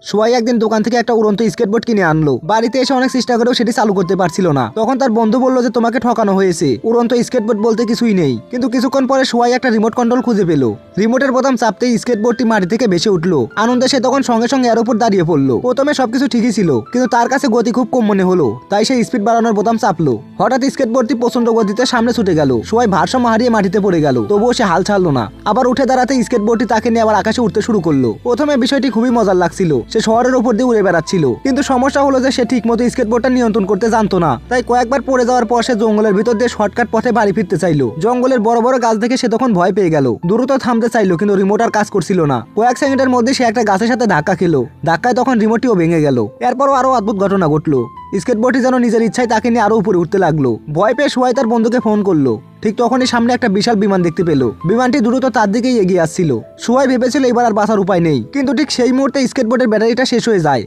সোয়াই একদিন দোকান থেকে একটা উড়ন্ত স্কেটবোর্ড কিনে আনলো। বাড়িতে এসে অনেক চেষ্টা করেও সেটি চালু করতে পারছিল না। তখন তার বন্ধু বলল যে তোমাকে ঠকানো হয়েছে, উড়ন্ত স্কেটবোর্ড বলতে কিছুই নেই। কিন্তু কিছুক্ষণ পরে সোয়াই একটা রিমোট কন্ট্রোল খুঁজে পেল। রিমোটের বোতাম চাপতেই স্কেটবোর্ডটি মাটি থেকে ভেসে উঠলো। আনন্দে সে তখন সঙ্গে সঙ্গে এর উপর দাঁড়িয়ে পড়লো। প্রথমে সবকিছু ঠিকই ছিল, কিন্তু তার কাছে গতি খুব কম মনে হলো, তাই সে স্পিড বাড়ানোর বোতাম চাপলো। হঠাৎ স্কেটবোর্ডটি প্রচন্ড গতিতে সামনে ছুটে গেল। সোয়াই ভারসাম্য হারিয়ে মাটিতে পড়ে গেল, তবুও সে হাল ছাড়লো না। আবার উঠে দাঁড়াতে স্কেটবোর্ডটি তাকে নিয়ে আবার আকাশে উঠতে শুরু করলো। প্রথমে বিষয়টি খুবই মজার লাগছিল, সে শহরের উপর দিয়ে উড়ে বেড়াচ্ছিল। কিন্তু সমস্যা হলো যে সে ঠিকমতো স্কেটবোর্ডটা নিয়ন্ত্রণ করতে জানতো না। তাই কয়েকবার পড়ে যাওয়ার পর সে জঙ্গলের ভিতর দিয়ে শর্টকাট পথে বাড়ি ফিরতে চাইলো। জঙ্গলের বড় বড় গাছ দেখে সে তখন ভয় পেয়ে গেল। দ্রুত থামতে চাইলো, কিন্তু রিমোট আর কাজ করছিল না। কয়েক সেকেন্ডের মধ্যে সে একটা গাছের সাথে ধাক্কা খেলো। ধাক্কায় তখন রিমোটটিও ভেঙে গেল। এরপরও আরো অদ্ভুত ঘটনা ঘটলো। স্কেটবোর্ডটি যেন নিজের ইচ্ছায় তাকে নিয়ে আরো উপরে উঠতে লাগলো। ভয় পেয়ে সোয়াই তার বন্ধুকে ফোন করলো। ঠিক তখনই সামনে একটা বিশাল বিমান দেখতে পেল। বিমানটি দ্রুত তার দিকেই এগিয়ে আসছিল। সোয়াই ভেবেছিল এবার আর বাঁচার উপায় নেই, কিন্তু ঠিক সেই মুহূর্তে স্কেটবোর্ডের ব্যাটারিটা শেষ হয়ে যায়।